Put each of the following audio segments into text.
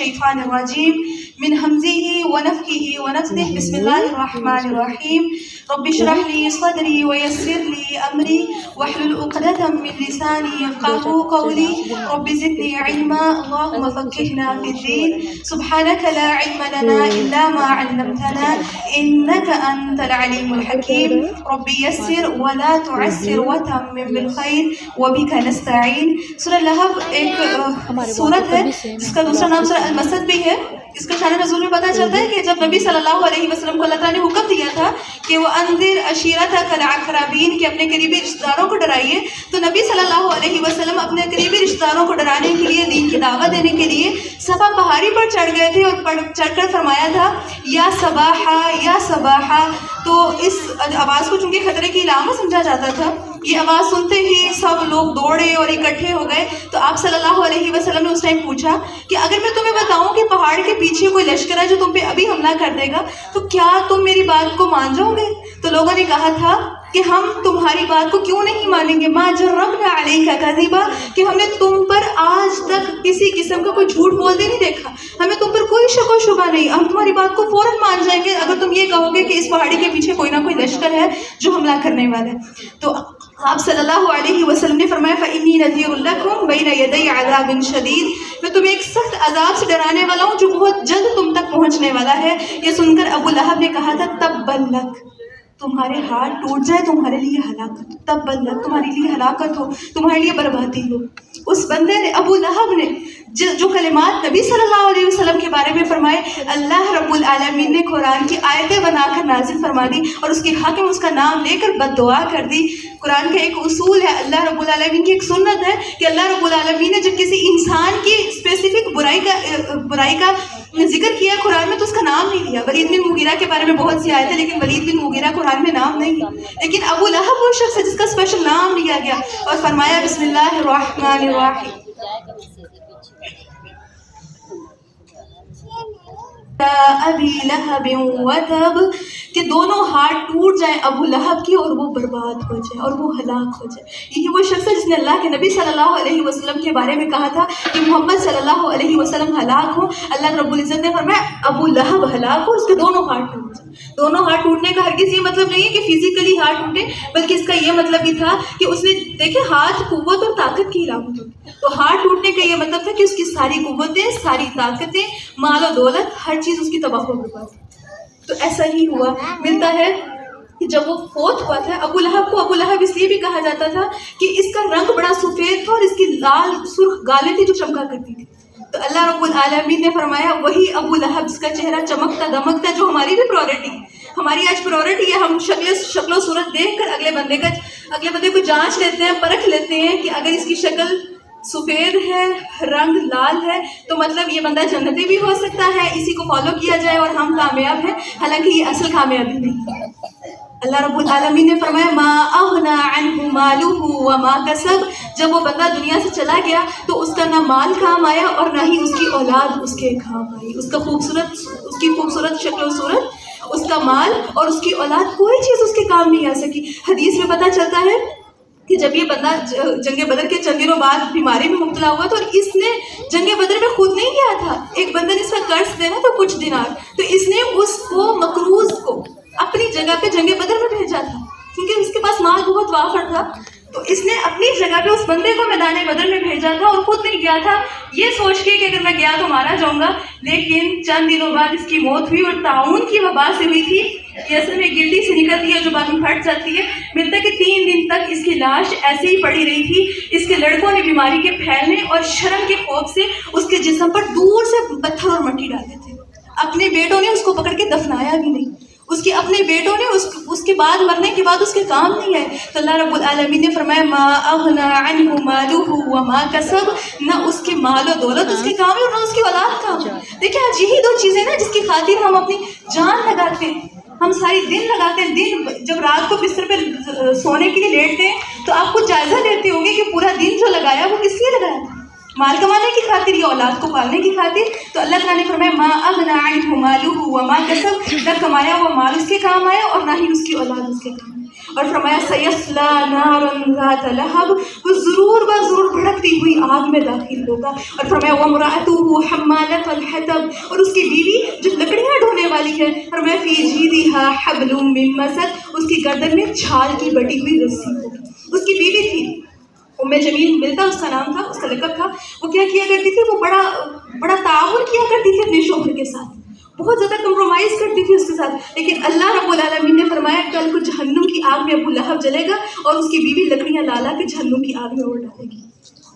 الشیطان الرجیم من ہمزه ونفخه ونفثه بسم اللہ الرحمن الرحیم رب اشرح لي صدری ويسر لي امری واحلل عقدة من لسانی يفقهوا قولی رب زدنی علما اللهم فقهنا في الدین سبحانك لا علم لنا الا ما علمتنا انك انت العلیم الحکیم رب یسر ولا تعسر وتمم بالخیر وبك نستعین۔ سورہ لہب ایک سورت ہے جس کا دوسرا نام سورہ المسد بھی ہے۔ اس کا شان نزول میں پتہ چلتا ہے کہ جب نبی صلی اللہ علیہ وسلم کو اللہ تعالیٰ نے حکم دیا تھا کہ وہ انذر عشیرتک الاقربین کہ اپنے قریبی رشتہ داروں کو ڈرائیے، تو نبی صلی اللہ علیہ وسلم اپنے قریبی رشتہ داروں کو ڈرانے کے لیے، دین کی دعوت دینے کے لیے صفا پہاڑی پر چڑھ گئے تھے اور چڑھ کر فرمایا تھا یا صباحا یا صباحا۔ تو اس آواز کو چونکہ خطرے کی علامت سمجھا جاتا تھا، یہ آواز سنتے ہی سب لوگ دوڑے اور اکٹھے ہو گئے۔ تو آپ صلی اللہ علیہ وسلم نے اس ٹائم پوچھا کہ اگر میں تمہیں بتاؤں کہ پہاڑ کے پیچھے کوئی لشکر ہے جو تم پہ ابھی حملہ کر دے گا تو کیا تم میری بات کو مان جاؤ گے؟ تو لوگوں نے کہا تھا کہ ہم تمہاری بات کو کیوں نہیں مانیں گے، ما جربنا علیک کذبا، کہ ہم نے تم پر آج تک کسی قسم کا کوئی جھوٹ بولتے نہیں دیکھا، ہمیں تم پر کوئی شک و شبہ نہیں، ہم تمہاری بات کو فوراً مان جائیں گے اگر تم یہ کہو گے کہ اس پہاڑی کے پیچھے کوئی نہ کوئی لشکر ہے جو حملہ کرنے والا ہے۔ تو آپ صلی اللہ علیہ وسلم نے فرمایا فإنی نذیر لکم بین یدی عذاب شدید، میں تمہیں ایک سخت عذاب سے ڈرانے والا ہوں جو بہت جلد تم تک پہنچنے والا ہے۔ یہ سن کر ابو لہب نے کہا تھا تبا لک، تمہارے ہاتھ ٹوٹ جائے تمہارے لیے ہلاکت، تبا لک تمہارے لیے ہلاکت ہو، تمہارے لیے بربادی ہو۔ اس بندے نے، ابو لہب نے جو کلمات نبی صلی اللہ علیہ وسلم کے بارے میں فرمائے، اللہ رب العالمین نے قرآن کی آیتیں بنا کر نازل فرما دی اور اس کے حق میں اس کا نام لے کر بد دعا کر دی۔ قرآن کا ایک اصول ہے، اللہ رب العالمین کی ایک سنت ہے کہ اللہ رب العالمین نے جب کسی انسان کی اسپیسیفک برائی کا ذکر کیا قرآن میں تو اس کا نام نہیں لیا۔ ولید بن مغیرہ کے بارے میں بہت سی آیتیں لیکن ولید بن مغیرہ قرآن میں نام نہیں ہے، لیکن ابو لہب وہ شخص ہے جس کا اسپیشل نام لیا گیا اور فرمایا بسم اللہ الرحمن الرحیم ابی لہب وتب، کہ دونوں ہاتھ ٹوٹ جائیں ابو لہب کی اور وہ برباد ہو جائے اور وہ ہلاک ہو جائے۔ یہی وہ شخص ہے جس نے اللہ کے نبی صلی اللہ علیہ وسلم کے بارے میں کہا تھا کہ محمد صلی اللہ علیہ وسلم ہلاک ہو۔ اللہ رب العزت نے فرمایا ابو لہب ہلاک ہو، اس کے دونوں ہاتھ ٹوٹ جائیں۔ دونوں ہاتھ ٹوٹنے کا ہرگز یہ مطلب نہیں ہے کہ فزیکلی ہاتھ ٹوٹے، بلکہ اس کا یہ مطلب بھی تھا کہ اس نے دیکھے ہاتھ قوت اور طاقت کی علامت ہوتی ہے، تو ہاتھ ٹوٹنے کا یہ مطلب تھا کہ اس کی ساری قوتیں، ساری طاقتیں، مال و دولت، ہر چیز اس کی تباہ و برباد۔ تو ایسا ہی ہوا۔ ملتا ہے کہ جب وہ فوت ہوا تھا ابو لہب کو ابو لہب اس لیے بھی کہا جاتا تھا کہ اس کا رنگ بڑا سفید تھا اور اس کی لال سرخ گالیں تھی جو چمکا کرتی تھی۔ تو اللہ رب العالمین نے فرمایا وہی ابو لہب جس کا چہرہ چمکتا دمکتا، جو ہماری بھی پرائورٹی ہے، ہماری آج پرائورٹی ہے، ہم شکل و صورت دیکھ کر اگلے بندے کو جانچ لیتے ہیں، پرکھ لیتے ہیں کہ اگر اس کی شکل سفید ہے، رنگ لال ہے تو مطلب یہ بندہ جنتی بھی ہو سکتا ہے، اسی کو فالو کیا جائے اور ہم کامیاب ہیں، حالانکہ یہ اصل کامیابی نہیں ہے۔ اللہ رب العالمین نے فرمایا ما اغنى عنه ماله وما كسب، جب وہ بندہ دنیا سے چلا گیا تو اس کا نہ مال کام آیا اور نہ ہی اس کی اولاد اس کے کام آئی، اس کی خوبصورت شکل و صورت، اس کا مال اور اس کی اولاد، کوئی چیز اس کے کام نہیں آ سکی۔ حدیث میں پتہ چلتا ہے کہ جب یہ بندہ جنگ بدر کے چند دنوں بعد بیماری میں مبتلا ہوا تو اس نے جنگ بدر میں خود نہیں گیا تھا، ایک بندے نے اس کا قرض دینا تھا کچھ دینار، تو اس نے اس کو مقروض کو اپنی جگہ پہ جنگ بدر میں بھیجا تھا کیونکہ اس کے پاس مال بہت وافر تھا، تو اس نے اپنی جگہ پہ اس بندے کو میدان بدر میں بھیجا تھا اور خود نہیں گیا تھا یہ سوچ کے کہ اگر میں گیا تو مارا جاؤں گا، لیکن چند دنوں بعد اس کی موت ہوئی اور طاعون کی وبا سے ہوئی تھی۔ یہ اصل میں گلٹی سے نکلتی ہے جو بعد میں پھٹ جاتی ہے۔ ملتا ہے کہ 3 دن تک اس کی لاش ایسے ہی پڑی رہی تھی، اس کے لڑکوں نے بیماری کے پھیلنے اور شرم کے خوف سے اس کے جسم پر دور سے پتھر اور مٹی ڈالے تھے، اپنے بیٹوں نے اس کو پکڑ کے دفنایا بھی نہیں، اس کے اپنے بیٹوں نے اس کے بعد مرنے کے بعد اس کے کام نہیں آئے۔ تو اللہ رب العالمین نے فرمایا ما اغنى عنه ماله وما كسب، نہ اس کے مال و دولت اس کے کام ہے اور نہ اس کی اولاد کام۔ دیکھیں آج یہی 2 چیزیں نا جس کی خاطر ہم اپنی جان لگاتے ہیں، ہم ساری دن لگاتے ہیں، دن جب رات کو بستر پہ سونے کے لیے لیٹتے ہیں تو آپ کو جائزہ لیتے ہوں گے کہ پورا دن جو لگایا وہ کس لیے لگایا تھا، مال کمانے کی خاطر یا اولاد کو پالنے کی خاطر؟ تو اللہ تعالیٰ نے فرمایا ما اغنى عنه ماله وما كسب، نہ کمایا وہ مال اس کے کام آیا اور نہ ہی اس کی اولاد اس کے کام آئی۔ اور فرمایا سیصلی نارا ذات لہب، وہ ضرور بھڑکتی ہوئی آگ میں داخل ہوگا. اور فرمایا وامرأتہ حمالۃ الحطب، اور اس کی بیوی جو لکڑیاں ڈھونے والی ہے، فرمایا فی جیدہا حبل من مسد، اس کی گردن میں چھال کی بٹی ہوئی رسی ہوگی. اس کی بیوی تھی جمیل ملتا اس کا نام تھا، اس کا لقب تھا. وہ کیا کیا کرتی تھی، وہ بڑا تعاون کیا کرتی تھی اپنے شوہر کے ساتھ، بہت زیادہ کمپرومائز کرتی تھی اس کے ساتھ. لیکن اللہ رب العالمین نے فرمایا کل کو جہنم کی آگ میں ابو لہب جلے گا اور اس کی بیوی لکڑیاں لا کے جہنم کی آگ میں اڑ ڈالے گی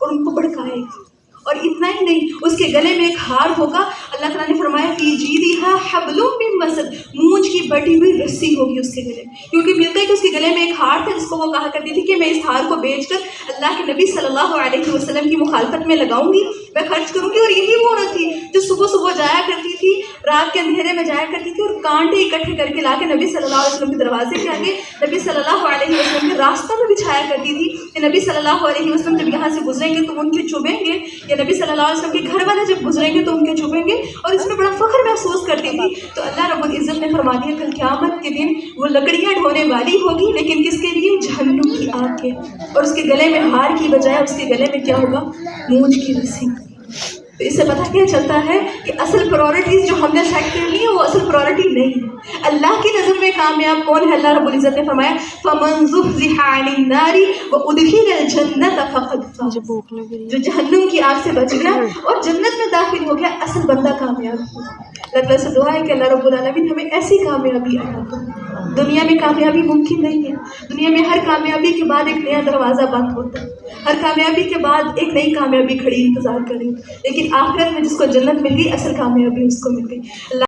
اور ان کو بھڑکائے گی. اور اتنا ہی نہیں، اس کے گلے میں ایک ہار ہوگا. اللہ تعالیٰ نے فرمایا فی جیدہا حبل من مسد، مونج کی بٹی ہوئی رسی ہوگی اس کے گلے میں. کیونکہ ملتا ہے کہ اس کے گلے میں ایک ہار تھا جس کو وہ کہا کرتی تھی کہ میں اس ہار کو بیچ کر اللہ کے نبی صلی اللہ علیہ وسلم کی مخالفت میں لگاؤں گی، میں خرچ کروں گی. اور یہی وہ عورت تھی جو صبح جایا کرتی تھی، رات کے اندھیرے میں جایا کرتی تھی اور کانٹے اکٹھے کر کے لا کے نبی صلی اللہ علیہ وسلم کے دروازے کے آگے نبی صلی اللہ علیہ وسلم کے راستہ میں بچھایا کرتی تھی کہ نبی صلی اللہ علیہ وسلم جب یہاں سے گزریں گے تو ان کے چبھیں گے، یا نبی صلی اللہ علیہ وسلم کے گھر والے جب گزریں گے تو ان کے چبھیں گے. اور اس میں بڑا فخر محسوس کرتی تھی. تو اللہ رب العزت نے فرما دیا کل قیامت کے دن وہ لکڑیاں ڈھونے والی ہوگی، لیکن کس کے لیے؟ جہنم کی آگ کے. اور اس کے گلے میں ہار کی بجائے اس کے گلے میں کیا ہوگا؟ مونج کی رسی. تو اس سے پتہ کیا چلتا ہے کہ اصل پرائورٹیز جو ہم نے سیٹ کر لی ہیں وہ اصل پرائورٹی نہیں ہے. اللہ کی نظر میں کامیاب کون ہے؟ اللہ رب العزت نے فرمایا فَمَنْ زُحْزِحَ عَنِ النَّارِ وَأُدْخِلَ الْجَنَّةَ فَقَدْ فَازَ، جو جہنم کی آگ سے بچ گیا اور جنت میں داخل ہو گیا، اصل بندہ کامیاب ہو. اللہ تعالیٰ سے دعا ہے کہ اللہ رب العالمین ہمیں ایسی کامیابی عطا کرے. دنیا میں کامیابی ممکن نہیں ہے. دنیا میں ہر کامیابی کے بعد ایک نیا دروازہ بند ہوتا ہے، ہر کامیابی کے بعد ایک نئی کامیابی کھڑی انتظار کر رہی ہے. لیکن آخرت میں جس کو جنت مل گئی، اصل کامیابی اس کو مل گئی. اللہ